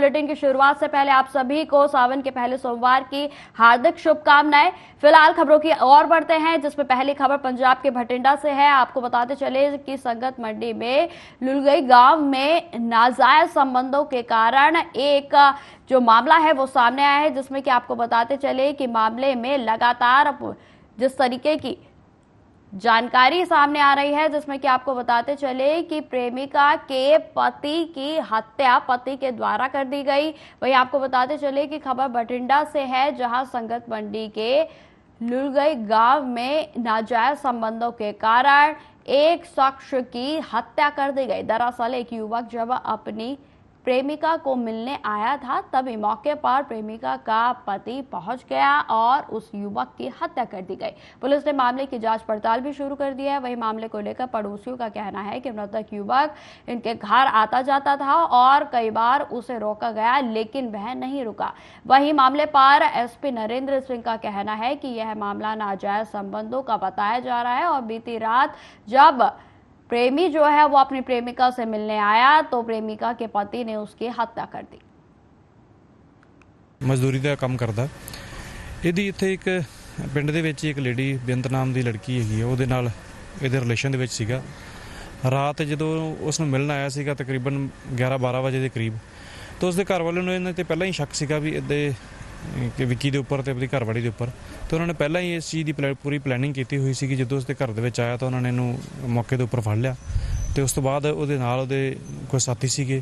Bulletin की शुरुआत से पहले आप सभी को सावन के पहले सोमवार की हार्दिक शुभकामनाएं। फिलहाल खबरों की ओर बढ़ते हैं, जिसमें पहली खबर पंजाब के भटिंडा से है। आपको बताते चले कि संगत मंडी में लुलगई गांव में नाजायज संबंधों के कारण एक जो मामला है वो सामने आया है, जिसमें कि आपको बताते चले कि मामले में लगातार जिस तरीके की जानकारी सामने आ रही है, जिसमें कि आपको बताते चले कि प्रेमिका के पति की हत्या पति के द्वारा कर दी गई। वहीं आपको बताते चले कि खबर बठिंडा से है, जहां संगत मंडी के लुलगई गांव में नाजायज संबंधों के कारण एक शख्स की हत्या कर दी गई। दरअसल एक युवक जब अपनी प्रेमिका को मिलने आया था, तभी मौके पर प्रेमिका का पति पहुंच गया और उस युवक की हत्या कर दी गई। पुलिस ने मामले की जांच पड़ताल भी शुरू कर दी है। वहीं मामले को लेकर पड़ोसियों का कहना है कि मृतक युवक इनके घर आता जाता था और कई बार उसे रोका गया, लेकिन वह नहीं रुका। वहीं मामले पर एसपी नरेंद्र सिंह का कहना है कि यह मामला नाजायज संबंधों का बताया जा रहा है और बीती रात जब प्रेमी जो है वो अपनी प्रेमिका से मिलने आया तो प्रेमिका के पति ने उसकी हत्या कर दी। मजदूरी का काम करता ਇਹਦੀ ਇੱਥੇ ਇੱਕ ਪਿੰਡ ਦੇ ਵਿੱਚ ਇੱਕ ਲੇਡੀ ਬੇਅੰਤ ਨਾਮ ਦੀ ਲੜਕੀ ਹੈਗੀ ਹੈ, ਉਹਦੇ ਨਾਲ ਇਹਦੇ ਰਿਲੇਸ਼ਨ ਦੇ ਵਿੱਚ ਸੀਗਾ। ਰਾਤ ਜਦੋਂ ਉਸ ਨੂੰ ਮਿਲਣ ਆਇਆ ਸੀਗਾ ਤਕਰੀਬਨ 11-12 ਵਜੇ ਦੇ ਕਰੀਬ, ਤਾਂ ਉਸਦੇ ਘਰ ਵਾਲਿਆਂ ਨੂੰ ਇਹਨਾਂ ਤੇ ਪਹਿਲਾਂ ਹੀ ਸ਼ੱਕ ਸੀਗਾ ਵੀ ਇੱਦੇ ਕਿ ਵਿੱਕੀ ਦੇ ਉੱਪਰ ਤੇ ਆਪਣੀ ਘਰਵਾਲੀ ਦੇ ਉੱਪਰ। ਤੇ ਉਹਨਾਂ ਨੇ ਪਹਿਲਾਂ ਹੀ ਇਸ ਚੀਜ਼ ਦੀ ਪੂਰੀ ਪਲੈਨਿੰਗ ਕੀਤੀ ਹੋਈ ਸੀ ਕਿ ਜਦੋਂ ਉਸਦੇ ਘਰ ਦੇ ਵਿੱਚ ਆਇਆ ਤਾਂ ਉਹਨਾਂ ਨੇ ਇਹਨੂੰ ਮੌਕੇ ਦੇ ਉੱਪਰ ਫੜ ਲਿਆ ਤੇ ਉਸ ਤੋਂ ਬਾਅਦ ਉਹਦੇ ਨਾਲ ਉਹਦੇ ਕੋਈ ਸਾਥੀ ਸੀਗੇ,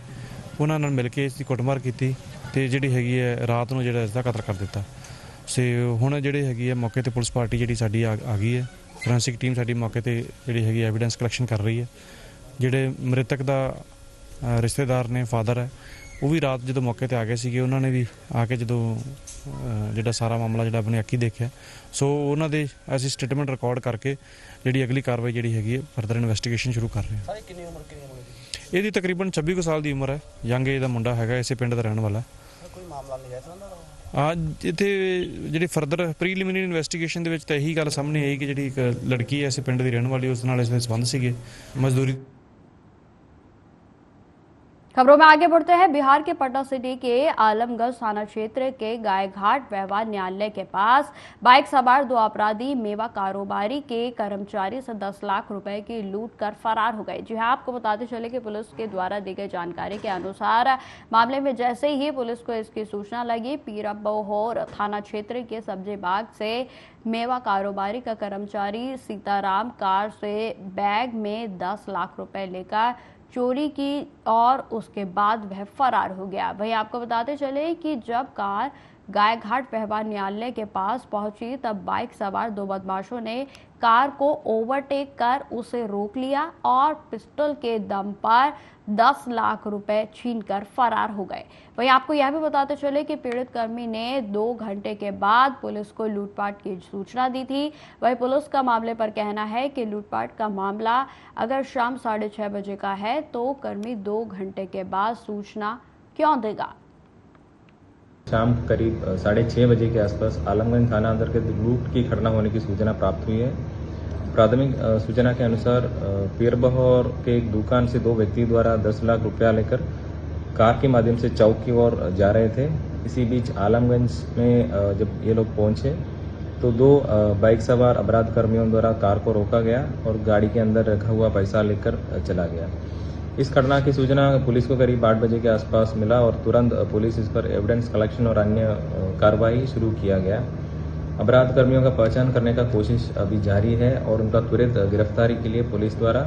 ਉਹਨਾਂ ਨਾਲ ਮਿਲ ਕੇ ਇਸ ਦੀ ਕੁੱਟਮਾਰ ਕੀਤੀ ਤੇ ਜਿਹੜੀ ਹੈਗੀ ਹੈ ਰਾਤ ਨੂੰ ਜਿਹੜਾ ਇਸ ਦਾ ਕਤਲ ਕਰ ਦਿੱਤਾ। ਸੇ ਹੁਣ ਜਿਹੜੇ ਹੈਗੀ ਹੈ ਮੌਕੇ ਤੇ ਪੁਲਿਸ ਪਾਰਟੀ ਜਿਹੜੀ ਸਾਡੀ ਆ ਗਈ ਹੈ, ਫੋਰੈਂਸਿਕ ਟੀਮ ਸਾਡੀ ਮੌਕੇ ਤੇ ਜਿਹੜੀ ਹੈਗੀ ਐਵੀਡੈਂਸ ਕਲੈਕਸ਼ਨ ਕਰ ਰਹੀ ਹੈ। ਜਿਹੜੇ ਮ੍ਰਿਤਕ ਦਾ ਰਿਸ਼ਤੇਦਾਰ ਨੇ ਫਾਦਰ ਹੈ, ਉਹ ਵੀ ਰਾਤ ਜਦੋਂ ਮੌਕੇ ਤੇ ਆ ਗਏ ਸੀਗੇ, ਉਹਨਾਂ ਨੇ ਵੀ ਆ ਕੇ ਜਦੋਂ ਜਿਹੜਾ ਸਾਰਾ ਮਾਮਲਾ ਜਿਹੜਾ ਆਪਣੀ ਅੱਖੀਂ ਦੇਖਿਆ, ਸੋ ਉਹਨਾਂ ਦੇ ਅਸੀਂ ਸਟੇਟਮੈਂਟ ਰਿਕਾਰਡ ਕਰਕੇ ਜਿਹੜੀ ਅਗਲੀ ਕਾਰਵਾਈ ਜਿਹੜੀ ਹੈਗੀ ਹੈ ਫਰਦਰ ਇਨਵੈਸਟੀਗੇਸ਼ਨ ਸ਼ੁਰੂ ਕਰ ਰਹੇ ਹਾਂ। ਸਾਰੇ ਕਿੰਨੀ ਉਮਰ ਇਹਦੀ ਤਕਰੀਬਨ 26 ਕੁ ਸਾਲ ਦੀ ਉਮਰ ਹੈ। ਯੰਗ ਏਜ ਦਾ ਮੁੰਡਾ ਹੈਗਾ, ਇਸੇ ਪਿੰਡ ਦਾ ਰਹਿਣ ਵਾਲਾ। ਕੋਈ ਮਾਮਲਾ ਨਹੀਂ ਹੈ ਇੱਥੇ ਜਿਹੜੀ ਫਰਦਰ ਪ੍ਰੀਲਿਮਿਨਰੀ ਇਨਵੈਸਟੀਗੇਸ਼ਨ ਦੇ ਵਿੱਚ ਤਾਂ ਇਹੀ ਗੱਲ ਸਾਹਮਣੇ ਆਈ ਕਿ ਜਿਹੜੀ ਇੱਕ ਲੜਕੀ ਹੈ ਇਸੇ ਪਿੰਡ ਦੀ ਰਹਿਣ ਵਾਲੀ, ਉਸ ਨਾਲ ਇਸ ਦੇ ਸੰਬੰਧ ਸੀਗੇ ਮਜ਼ਦੂਰੀ। खबरों में आगे बढ़ते हैं। बिहार के पटना सिटी के आलमगंज थाना क्षेत्र के गायघाट व्यवहार न्यायालय के पास बाइक सवार दो अपराधी मेवा कारोबारी के कर्मचारी से 10 लाख रुपए की लूट कर फरार हो गए। जी हां, आपको बताते चले कि पुलिस के द्वारा दी गई जानकारी के अनुसार मामले में जैसे ही पुलिस को इसकी सूचना लगी, पीरबहोर थाना क्षेत्र के सब्जी बाग से मेवा कारोबारी का कर्मचारी सीताराम कार से बैग में 10 लाख रुपए लेकर चोरी की और उसके बाद वह फरार हो गया। वहीं आपको बताते चले कि जब कार गायघाट व्यवहार न्यायालय के पास पहुंची, तब बाइक सवार दो बदमाशों ने कार को ओवरटेक कर उसे रोक लिया और पिस्टल के दम पर 10 लाख रुपए छीनकर फरार हो गए। वहीं आपको यह भी बताते चले कि पीड़ित कर्मी ने 2 घंटे के बाद पुलिस को लूटपाट की सूचना दी थी। वहीं पुलिस का मामले पर कहना है कि लूटपाट का मामला अगर शाम 6:30 बजे का है तो कर्मी 2 घंटे के बाद सूचना क्यों देगा। शाम करीब 6:30 बजे के आसपास आलमगंज थाना अंतर्गत लूट की घटना होने की सूचना प्राप्त हुई है। प्राथमिक सूचना के अनुसार पीरबहोर के एक दुकान से 2 व्यक्ति द्वारा 10 लाख रुपया लेकर कार के माध्यम से चौक की ओर जा रहे थे। इसी बीच आलमगंज में जब ये लोग पहुंचे तो 2 बाइक सवार अपराध कर्मियों द्वारा कार को रोका गया और गाड़ी के अंदर रखा हुआ पैसा लेकर चला गया। इस घटना की सूचना पुलिस को करीब 8 बजे के आसपास मिला और तुरंत पुलिस इस पर एविडेंस कलेक्शन और अन्य कार्रवाई शुरू किया गया। अपराध कर्मियों का पहचान करने का कोशिश अभी जारी है और उनका त्वरित गिरफ्तारी के लिए पुलिस द्वारा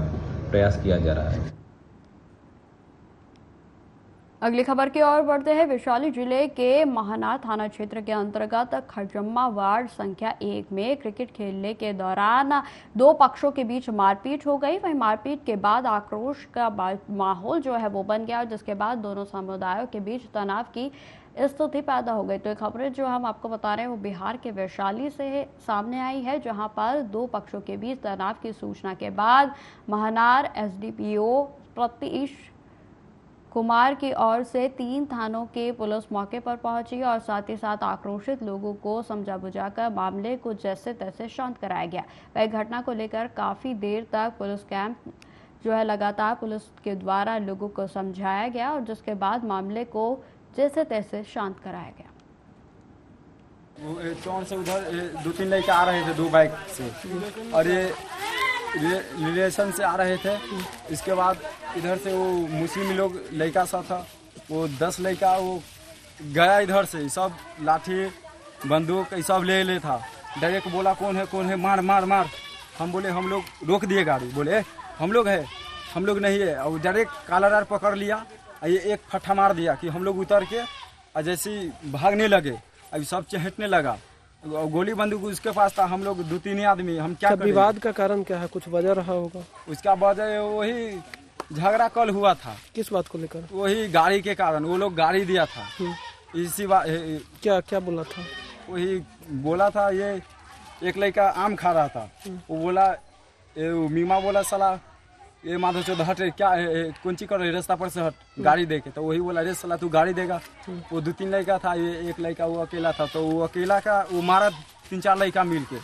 प्रयास किया जा रहा है। अगली खबर की ओर बढ़ते हैं। वैशाली जिले के महानार थाना क्षेत्र के अंतर्गत खजम्मा वार्ड संख्या 1 में क्रिकेट खेलने के दौरान 2 पक्षों के बीच मारपीट हो गई। वहीं मारपीट के बाद आक्रोश का माहौल जो है वो बन गया और जिसके बाद दोनों समुदायों के बीच तनाव की स्थिति पैदा हो गई। तो ये खबरें जो हम आपको बता रहे हैं वो बिहार के वैशाली से सामने आई है, जहां पर 2 पक्षों के बीच तनाव की सूचना के बाद महानार एसडीपीओ प्रतीश कुमार की ओर से 3 थानों के पुलिस मौके पर पहुंची और साथ ही साथ आक्रोशित लोगों को समझा बुझाकर मामले को जैसे तैसे शांत कराया गया। वह घटना को लेकर काफी देर तक पुलिस कैंप जो है लगातार पुलिस के द्वारा लोगों को समझाया गया और जिसके बाद मामले को जैसे तैसे शांत कराया गया। वो चौन से उधर 2-3 लड़के आ रहे थे 2 बाइक से, और ये रिलेशन से आ रहे थे। इसके बाद इधर से वो मुस्लिम लोग लड़का सा था, वो 10 लड़का वो गया इधर से, सब लाठी बंदूक ये सब ले था। डायरेक्ट बोला कौन है, मार मार मार। हम बोले हम लोग रोक दिए गाड़ी, बोले हम लोग है, हम लोग नहीं है। और डायरेक्ट कॉलर पकड़ लिया, ये एक फट्टा मार दिया कि हम लोग उतर के और जैसे भागने लगे, अभी सब चहटने लगा। गोली बंदूक उसके पास था, हम लोग 2-3 आदमी, हम क्या करें। विवाद का कारण क्या है, कुछ वजह रहा होगा? उसका वजह वही झगड़ा कल हुआ था। किस बात को लेकर? वही गाड़ी के कारण, वो लोग गाड़ी दिया था इसी बात। क्या क्या बोला था? वही बोला था, ये एक लड़का आम खा रहा था, वो बोला मीमा बोला साला ये माधव चौध हट, क्या कौन ची कर रही रास्ता पर से हट, गाड़ी दे के। तो वही बोला रे साला तू गाड़ी देगा। वो 2-3 लड़का था, ये एक लड़का वो अकेला था, तो वो अकेला का वो मारा 3-4 लड़का मिल के।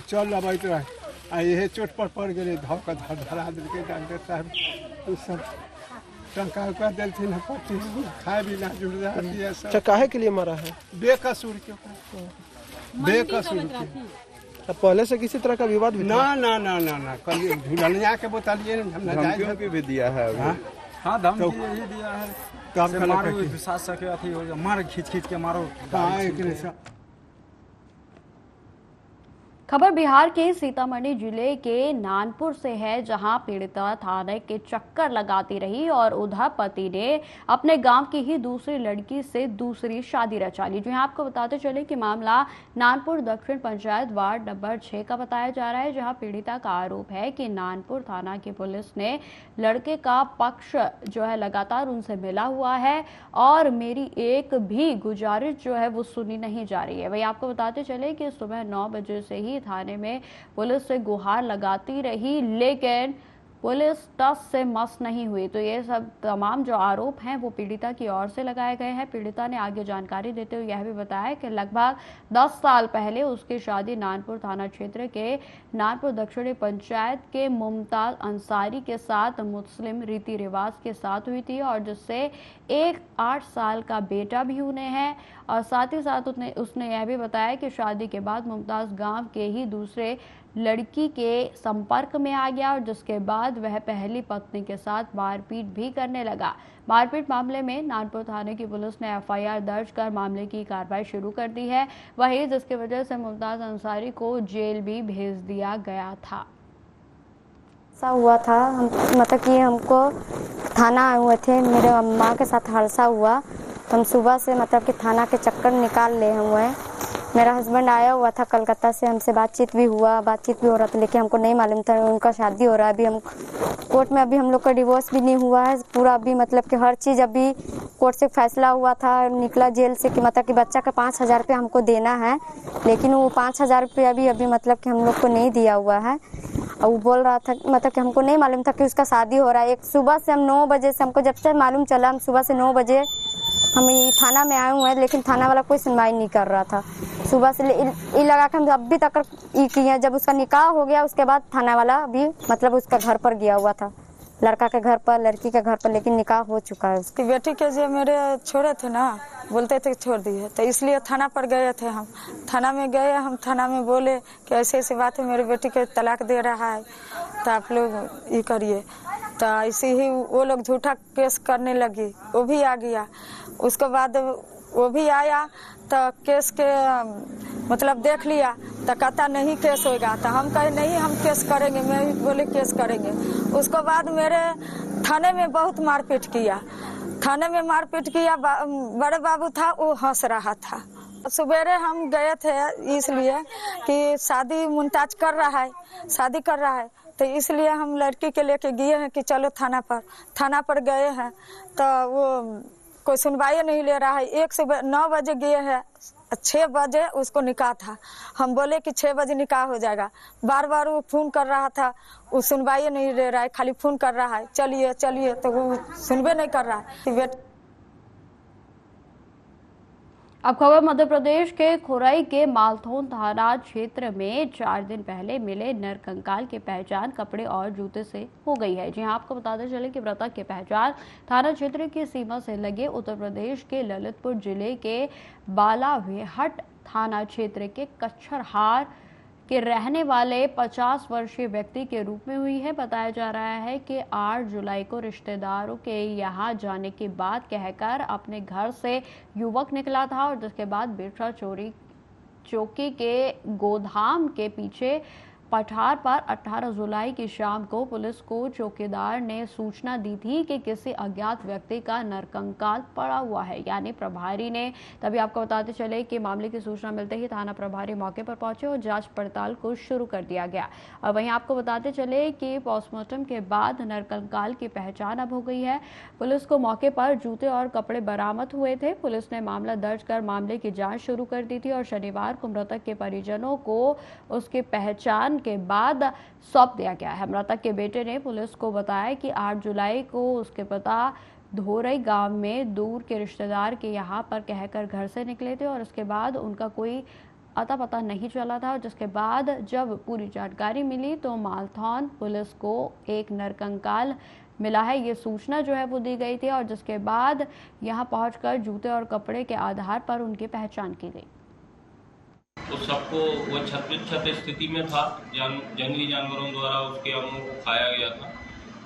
चल अबैत रहे आ यही चोट पर पड़ गए, धक्का धरा दिलके डॉक्टर साहब सब टंका उका दिलथिन, पट्टी खाए भी ना जुड़ जाती है सब। अच्छा, काहे के लिए मारा है? बेकसूर के, बेकसूर के। अब पहले से किसी तरह का विवाद भी था? ना कल झूलनिया के बोतलिए धमकी भी दिया है। हाँ धमकी यही दिया है, तब मारो साथ सके अथी हो जा, मार खींच के मारो। खबर बिहार के सीतामढ़ी जिले के नानपुर से है, जहां पीड़िता थाने के चक्कर लगाती रही और उधर पति ने अपने गांव की ही दूसरी लड़की से दूसरी शादी रचा ली। जो यहाँ आपको बताते चले कि मामला नानपुर दक्षिण पंचायत वार्ड नंबर 6 का बताया जा रहा है, जहां पीड़िता का आरोप है कि नानपुर थाना की पुलिस ने लड़के का पक्ष जो है लगातार उनसे मिला हुआ है और मेरी एक भी गुजारिश जो है वो सुनी नहीं जा रही है। वही आपको बताते चले कि सुबह 9 बजे से ही थाने में पुलिस से गुहार लगाती रही, लेकिन पुलिस टस से मस नहीं हुई। तो ये सब तमाम जो आरोप हैं वो पीड़िता की ओर से लगाए गए हैं। पीड़िता ने आगे जानकारी देते हुए यह भी बताया कि लगभग 10 साल पहले उसकी शादी नानपुर थाना क्षेत्र के नानपुर दक्षिणी पंचायत के मुमताज अंसारी के साथ मुस्लिम रीति रिवाज के साथ हुई थी, और जिससे एक 8 साल का बेटा भी उन्हें है। और साथ ही साथ उसने यह भी बताया कि शादी के बाद मुमताज गांव के ही दूसरे लड़की के संपर्क में आ गया, और जिसके बाद वह पहली पत्नी के साथ मारपीट भी करने लगा। मारपीट मामले में नानपुर थाने की पुलिस ने FIR दर्ज कर मामले की कार्रवाई शुरू कर दी है, वही जिसकी वजह से मुमताज अंसारी को जेल भी भेज दिया गया था। ऐसा हुआ था, मतलब कि हमको थाना आए हुए थे, मेरे अम्मा के साथ हादसा हुआ, तो हम सुबह से मतलब कि थाना के चक्कर निकाल ले हुए हैं। मेरा हस्बैंड आया हुआ था कलकत्ता से, हमसे बातचीत भी हो रहा था, लेकिन हमको नहीं मालूम था उनका शादी हो रहा है। अभी हम कोर्ट में, अभी हम लोग का डिवोर्स भी नहीं हुआ है पूरा, अभी मतलब कि हर चीज़ अभी कोर्ट से फैसला हुआ था, निकला जेल से कि मतलब कि बच्चा का 5,000 रुपये हमको देना है, लेकिन वो 5,000 रुपये अभी मतलब कि हम लोग को नहीं दिया हुआ है। और वो बोल रहा था मतलब कि हमको नहीं मालूम था कि उसका शादी हो रहा है। एक सुबह से हम 9 बजे से, हमको जब से मालूम चला, हम सुबह से 9 बजे हम थाना में आए हुए हैं, लेकिन थाना वाला कोई सुनवाई नहीं कर रहा था। सुबह से ये लगा कि हम अभी तक किए, जब उसका निकाह हो गया उसके बाद थाना वाला अभी मतलब उसका घर पर गया हुआ था, लड़का के घर पर, लड़की के घर पर, लेकिन निकाह हो चुका है उसकी। बेटी के जो मेरे छोड़े थे ना, बोलते थे छोड़ दिए, तो इसलिए थाना पर गए थे। हम थाना में गए, हम थाना में बोले कि ऐसे ऐसी बात है, मेरी बेटी के तलाक दे रहा है, तो आप लोग ये करिए। तो ऐसे ही वो लोग झूठा केस करने लगी, वो भी आ गया। उसके बाद वो भी आया तो केस के मतलब देख लिया, तो कहता नहीं केस होगा, तो हम कहे नहीं हम केस करेंगे, मैं बोले केस करेंगे। उसके बाद मेरे थाने में बहुत मारपीट किया, थाने में मारपीट किया। बड़े बाबू था, वो हंस रहा था। सवेरे हम गए थे इसलिए कि शादी मुमताज कर रहा है, शादी कर रहा है, तो इसलिए हम लड़की के लेके गए हैं कि चलो थाना पर गए हैं, तो वो कोई सुनवाई नहीं ले रहा है। 9 बजे गए हैं, 6 बजे उसको निकाह था। हम बोले कि 6 बजे निकाह हो जाएगा, बार बार वो फोन कर रहा था, वो सुनवाई नहीं ले रहा है, खाली फोन कर रहा है चलिए चलिए, तो वो सुनबे नहीं कर रहा है। अब खबर मध्य प्रदेश के खुरई के मालथोन थाना क्षेत्र में 4 दिन पहले मिले नरकंकाल की पहचान कपड़े और जूते से हो गई है। जी हां, आपको बताते चले कि मृतक की पहचान थाना क्षेत्र की सीमा से लगे उत्तर प्रदेश के ललितपुर जिले के बालावेहट थाना क्षेत्र के कच्छरहार के रहने वाले 50 वर्षीय व्यक्ति के रूप में हुई है। बताया जा रहा है कि 8 जुलाई को रिश्तेदारों के यहां जाने की बात कहकर अपने घर से युवक निकला था और जिसके बाद बिरसा चौकी के गोधाम के पीछे पठार पर 18 जुलाई की शाम को पुलिस को चौकीदार ने सूचना दी थी कि किसी अज्ञात व्यक्ति का नरकंकाल पड़ा हुआ है। यानी प्रभारी ने, तभी आपको बताते चले कि मामले की सूचना मिलते ही थाना प्रभारी मौके पर पहुंचे और जांच पड़ताल को शुरू कर दिया गया। और वहीं आपको बताते चले कि पोस्टमार्टम के बाद नरकंकाल की पहचान अब हो गई है। पुलिस को मौके पर जूते और कपड़े बरामद हुए थे। पुलिस ने मामला दर्ज कर मामले की जाँच शुरू कर दी थी और शनिवार को मृतक के परिजनों को उसकी पहचान के बाद सौंप दिया गया है। मृतक के बेटे ने पुलिस को बताया कि 8 जुलाई को उसके पिता धोरई गांव में दूर के रिश्तेदार के यहां पर कहकर घर से निकले थे और उसके बाद उनका कोई अता पता नहीं चला था। जिसके बाद जब पूरी जानकारी मिली तो मालथौन पुलिस को एक नरकंकाल मिला है, ये सूचना जो है वो दी गई थी और जिसके बाद यहां पहुंचकर जूते और कपड़े के आधार पर उनकी पहचान की गई। तो सबको वो क्षत स्थिति में था, जंगली जानवरों द्वारा उसके अंगों को खाया गया था।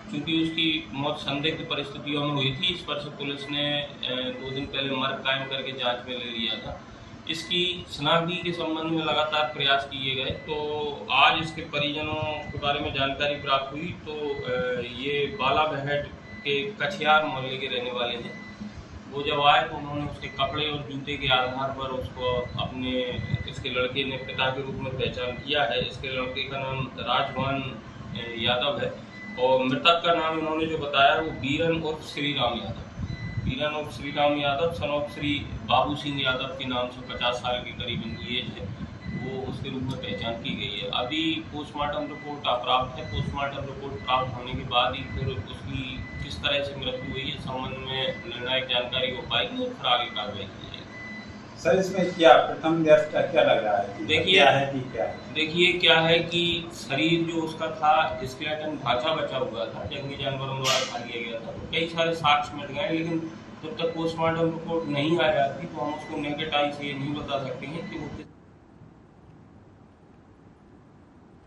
क्योंकि उसकी मौत संदिग्ध परिस्थितियों में हुई थी, इस पर से पुलिस ने 2 दिन पहले मर्ग कायम करके जांच में ले लिया था। इसकी शनाख्ती के संबंध में लगातार प्रयास किए गए। तो आज इसके परिजनों के बारे में जानकारी प्राप्त हुई। तो ये बालावेहट के कछियार मोहल्ले के रहने वाले हैं। वो जब आए तो उन्होंने उसके कपड़े और जूते के आधार पर उसको इसके लड़के ने पिता के रूप में पहचान किया है। इसके लड़के का नाम राजवान यादव है और मृतक का नाम इन्होंने जो बताया वो बीरन उर्फ श्री राम यादव सन ऑफ श्री बाबू सिंह यादव के नाम से 50 साल के करीब इनकी एज है, वो उसके रूप में पहचान की गई है। अभी पोस्टमार्टम रिपोर्ट प्राप्त है। पोस्टमार्टम रिपोर्ट प्राप्त होने के बाद ही फिर उसकी किस तरह से मृत्यु हुई है संबंध में निर्णायक जानकारी हो पाएगी और फिर आगे कार्रवाई की जाएगी। सर, इसमें क्या प्रथम दृष्टया क्या लग रहा है? देखिए क्या है कि शरीर जो उसका था, स्केलेटन ढांचा बचा हुआ था, जंगली जानवरों द्वारा खा लिया गया था। तो कई सारे साक्ष्य मिल गए, लेकिन जब तक पोस्टमार्टम रिपोर्ट नहीं आ जाती तो हम उसको नेकेड आई से ये नहीं बता सकते हैं कि वो किस।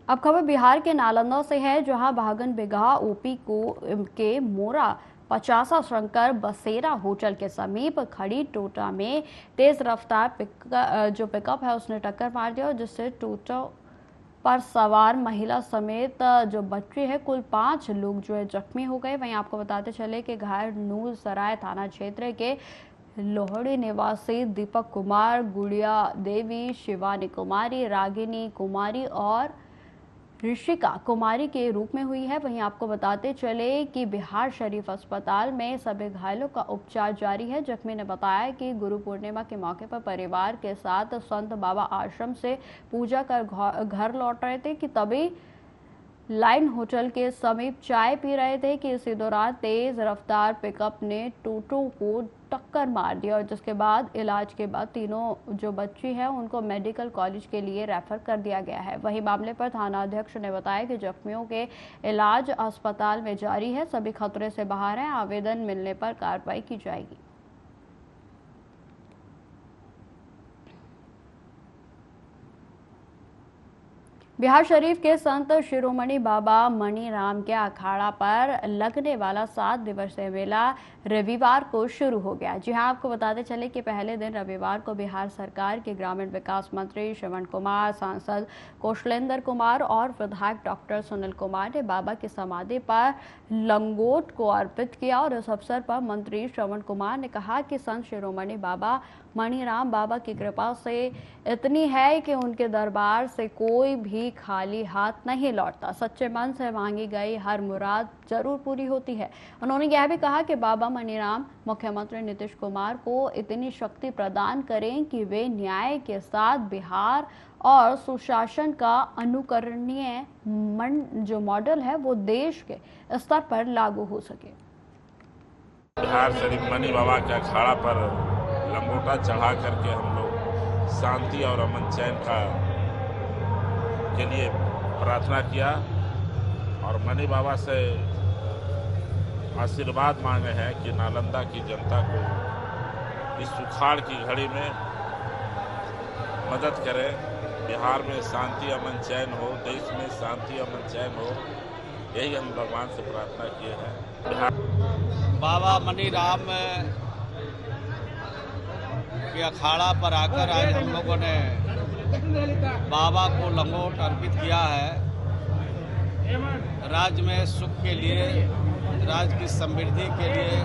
अब खबर बिहार के नालंदा से है, जहां भागन बिगहा ओपी के मोरा 50 शंकर बसेरा होटल के समीप खड़ी टोटा में तेज रफ्तार पिकअप है उसने टक्कर मार दिया और जिससे टोटा पर सवार महिला समेत जो बच्चे हैं कुल 5 लोग जो है जख्मी हो गए। वहीं आपको बताते चले कि घायल नूर सराय थाना क्षेत्र के लोहड़ी निवासी दीपक कुमार, गुड़िया देवी, शिवानी कुमारी, रागिनी कुमारी और ऋषिका कुमारी के रूप में हुई है। वहीं आपको बताते चले कि बिहार शरीफ अस्पताल में सभी घायलों का उपचार जारी है। जख्मी ने बताया कि गुरु पूर्णिमा के मौके पर परिवार के साथ संत बाबा आश्रम से पूजा कर घर लौट रहे थे कि तभी लाइन होटल के समीप चाय पी रहे थे कि इसी दौरान तेज रफ्तार पिकअप ने टोटो को टक्कर मार दिया और जिसके बाद इलाज के बाद तीनों जो बच्ची हैं उनको मेडिकल कॉलेज के लिए रेफर कर दिया गया है। वहीं मामले पर थाना अध्यक्ष ने बताया कि जख्मियों के इलाज अस्पताल में जारी है, सभी खतरे से बाहर हैं, आवेदन मिलने पर कार्रवाई की जाएगी। बिहार शरीफ के संत शिरोमणि बाबा मणिराम के अखाड़ा पर लगने वाला 7 दिवसीय मेला रविवार को शुरू हो गया। जी हां, आपको बताते चले कि पहले दिन रविवार को बिहार सरकार के ग्रामीण विकास मंत्री श्रवण कुमार, सांसद कौशलेंद्र कुमार और विधायक डॉक्टर सुनील कुमार ने बाबा की समाधि पर लंगोट को अर्पित किया और इस अवसर पर मंत्री श्रवण कुमार ने कहा कि संत शिरोमणि बाबा मणिराम बाबा की कृपा से इतनी है कि उनके दरबार से कोई भी खाली हाथ नहीं लौटता। सच्चे मन से मांगी गई हर मुराद जरूर पूरी होती है। उन्होंने यह भी कहा कि बाबा मणिराम मुख्यमंत्री नीतीश कुमार को इतनी शक्ति प्रदान करें कि वे न्याय के साथ बिहार और सुशासन का अनुकरणीय जो मॉडल है वो देश के स्तर पर लागू हो सके। बिहार शरीफ मणि बाबा के अखाड़ा पर लंगोटा चढ़ा करके हम लोग शांति और अमन चैन के लिए प्रार्थना किया और मणि बाबा से आशीर्वाद मांगे हैं कि नालंदा की जनता को इस सुखाड़ की घड़ी में मदद करें, बिहार में शांति अमन चैन हो, देश में शांति अमन चैन हो, यही हम भगवान से प्रार्थना किए हैं। बाबा मणि राम के अखाड़ा पर आकर आज हम लोगों ने बाबा को लंगोट अर्पित किया है। राज्य में सुख के लिए, राज्य की समृद्धि के लिए,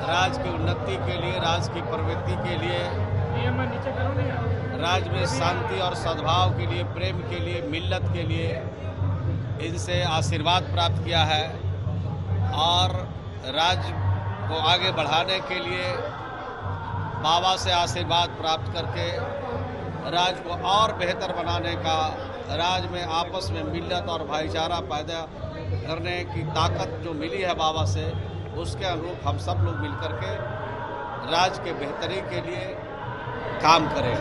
राज्य की उन्नति के लिए, राज्य की प्रवृत्ति के लिए, राज्य में शांति और सद्भाव के लिए, प्रेम के लिए, मिल्लत के लिए इनसे आशीर्वाद प्राप्त किया है और राज्य को आगे बढ़ाने के लिए बाबा से आशीर्वाद प्राप्त करके राज्य को और बेहतर बनाने का, राज्य में आपस में मिल्लत और भाईचारा पैदा करने की ताकत जो मिली है बाबा से, उसके अनुरूप हम सब लोग मिलकर के राज्य के बेहतरी के लिए काम करें।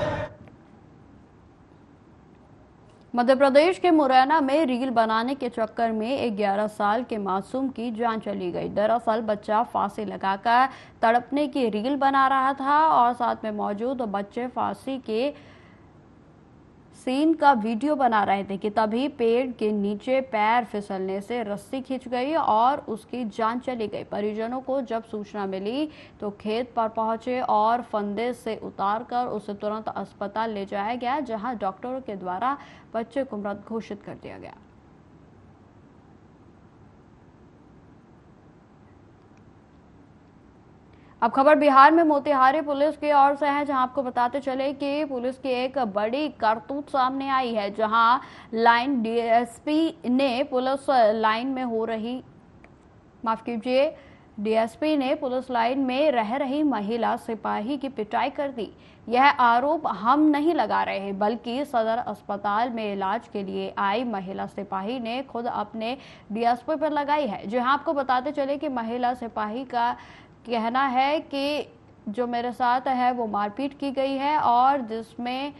मध्य प्रदेश के मुरैना में रील बनाने के चक्कर में एक 11 साल के मासूम की जान चली गई। दरअसल बच्चा फांसी लगाकर तड़पने की रील बना रहा था और साथ में मौजूद बच्चे फांसी के सीन का वीडियो बना रहे थे कि तभी पेड़ के नीचे पैर फिसलने से रस्सी खिंच गई और उसकी जान चली गई। परिजनों को जब सूचना मिली तो खेत पर पहुंचे और फंदे से उतारकर उसे तुरंत अस्पताल ले जाया गया, जहां डॉक्टरों के द्वारा बच्चे को मृत घोषित कर दिया गया। अब खबर बिहार में मोतिहारी पुलिस की ओर से है, जहां आपको बताते चले कि पुलिस की एक बड़ी करतूत सामने आई है, जहां लाइन डीएसपी ने पुलिस लाइन में हो रही डीएसपी ने पुलिस लाइन में रह रही महिला सिपाही की पिटाई कर दी। यह आरोप हम नहीं लगा रहे, बल्कि सदर अस्पताल में इलाज के लिए आई महिला सिपाही ने खुद अपने डीएसपी पर लगाई है। जहां आपको बताते चले कि महिला सिपाही का कहना है कि जो मेरे साथ है वो मारपीट की गई है और जिसमें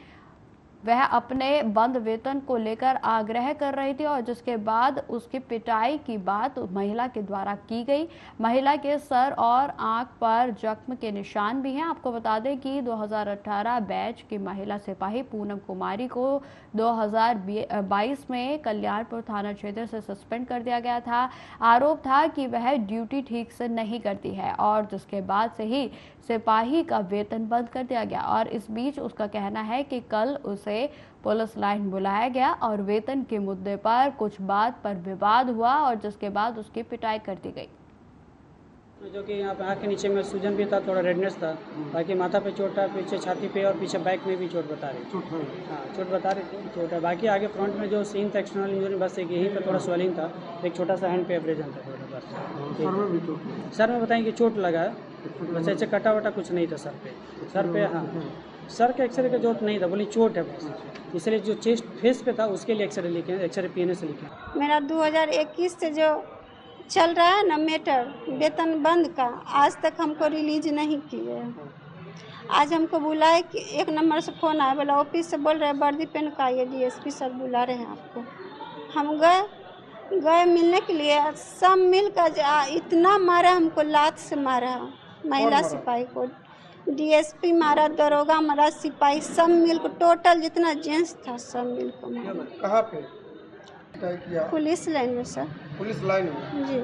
वह अपने बंद वेतन को लेकर आग्रह कर रही थी और जिसके बाद उसकी पिटाई की बात महिला के द्वारा की गई। महिला के सर और आंख पर जख्म के निशान भी हैं। आपको बता दें कि 2018 बैच की महिला सिपाही पूनम कुमारी को 2022 में कल्याणपुर थाना क्षेत्र से सस्पेंड कर दिया गया था। आरोप था कि वह ड्यूटी ठीक से नहीं करती है और जिसके बाद से ही सिपाही का वेतन बंद कर दिया गया और इस बीच उसका कहना है कि कल उसे पुलिस लाइन बुलाया गया और वेतन के मुद्दे पर कुछ बात पर विवाद हुआ और जिसके बाद उसकी पिटाई कर दी गई। जो कि यहाँ पे आँख के नीचे में सूजन भी था, थोड़ा रेडनेस था, बाकी माथा पे चोट था, पीछे छाती पे और पीछे बैक में भी चोट बता रही चोट बता रही थी चोट है। बाकी आगे फ्रंट में जो सीन था एक्सटर्नल इंजरी बस एक यहीं पे थोड़ा स्वेलिंग था, एक छोटा सा हैंड पे एब्रेजन था थोड़ा बस। सर में बताएं कि चोट लगा है, बस ऐसे कटा वटा कुछ नहीं था सर पे हाँ सर के एक्सरे का चोट नहीं था, बोली चोट है बस, इसलिए जो चेस्ट फेस पे था उसके लिए एक्सरे लिखे, एक्सरे पीने से लिखे। मेरा 2021 से जो चल रहा है ना मैटर वेतन बंद का, आज तक हमको रिलीज नहीं किए। आज हमको बुलाए कि 1 नंबर से फ़ोन आया, बोला ऑफिस से बोल रहे हैं वर्दी पेन का ये डीएसपी सर बुला रहे हैं आपको। हम गए मिलने के लिए, सब मिलकर इतना मारा हमको, लात से मारा महिला सिपाही को, डीएसपी मारा, दरोगा मारा, सिपाही सब मिलकर टोटल जितना जेंट्स था सब मिलकर मारा। कहाँ पे? पुलिस लाइन में सर। पुलिस लाइन में जी।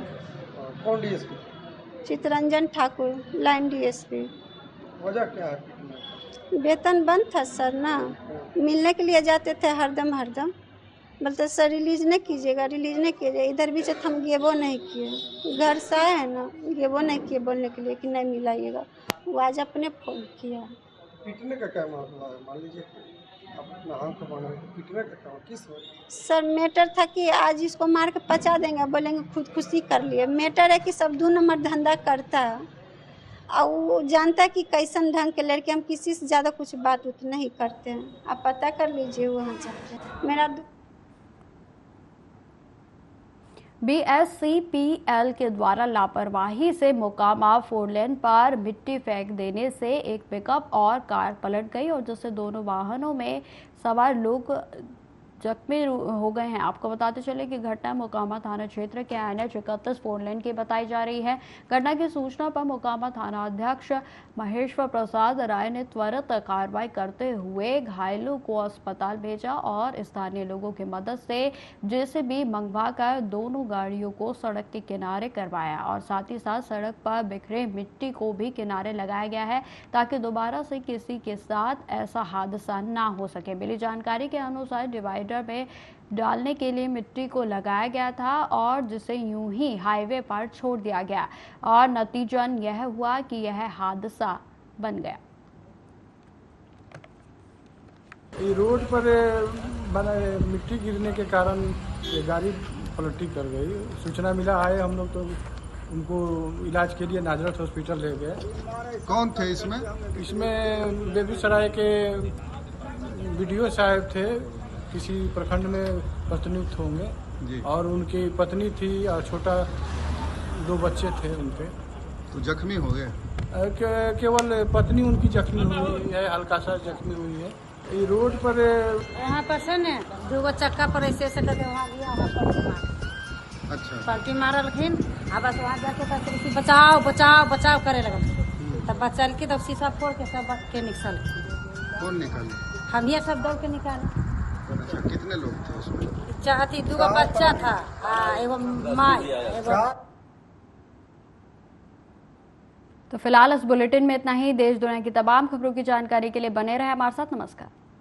कौन DSP? Chitranjan Thakur, line DSP. वजह क्या है? वेतन बंद था सर ना, मिलने के लिए जाते थे हरदम बोलते सर रिलीज नहीं कीजिएगा, रिलीज नहीं कीजिएगा। इधर भी जब हम गेबो नहीं किए, घर से आए हैं ना, गेबो नहीं किए बोलने के लिए कि नहीं मिलाइएगा। वो आज अपने फोन किया। पीटने का क्या मामला है? मान लीजिए अपना आंख बना पीटने का क्या किस वजह? सर मैटर था कि आज इसको मार के पचा देंगे, बोलेंगे खुदकुशी कर लिए। मैटर है कि सब 2 नंबर धंधा करता है और वो जानता है कि कैसन ढंग के लड़के, हम किसी से ज़्यादा कुछ बात उत नहीं करते हैं। आप पता कर लीजिए वहाँ जाके। BSCPL के द्वारा लापरवाही से मोकामा 4 लेन पर मिट्टी फेंक देने से एक पिकअप और कार पलट गई और जिससे दोनों वाहनों में सवार लोग जख्मी हो गए हैं। आपको बताते चले कि घटना मोकामा थाना क्षेत्र के NH 31 4 लेन की बताई जा रही है। घटना की सूचना पर मोकामा थाना अध्यक्ष महेश्वर प्रसाद राय ने त्वरित कार्रवाई करते हुए घायलों को अस्पताल भेजा और स्थानीय लोगों की मदद से JCB मंगवाकर दोनों गाड़ियों को सड़क के किनारे करवाया और साथ ही साथ सड़क पर बिखरे मिट्टी को भी किनारे लगाया गया है ताकि दोबारा से किसी के साथ ऐसा हादसा ना हो सके। मिली जानकारी के अनुसार डिवाइडर में डालने के लिए मिट्टी को लगाया गया था और जिसे यूं ही हाईवे पर छोड़ दिया गया और नतीजन यह हुआ कि यह हादसा बन गया। ये रोड पर मिट्टी गिरने के कारण ये गाड़ी पलटी कर गई। सूचना मिला है, हम लोग तो उनको इलाज के लिए नाजरत हॉस्पिटल ले गए। कौन थे इसमें? इसमें बेगूसराय के BDO साहब थे, किसी प्रखंड में प्रतिनियुक्त होंगे और उनकी पत्नी थी और छोटा 2 बच्चे थे उनके। तो जख्मी हो गए? केवल पत्नी उनकी जख्मी हुई है, हल्का सा जख्मी हुई है। ये रोड पर यहाँ पर से ने 2 चक्का पर ऐसे करके वहाँ गया, अच्छा पलटी मारलखिन। बस वहाँ जाके बस बचाओ बचाओ बचाओ करे लगल। तब बचल के तब शीशा फोड़ के सब के निकल। कौन निकाले? हम ये सब दौड़ के निकाले। अच्छा, कितने लोग थे उसमें? चाहती 2 बच्चा था एवं माँ एवं। तो फिलहाल इस बुलेटिन में इतना ही। देश दुनिया की तमाम खबरों की जानकारी के लिए बने रहे हमारे साथ। नमस्कार।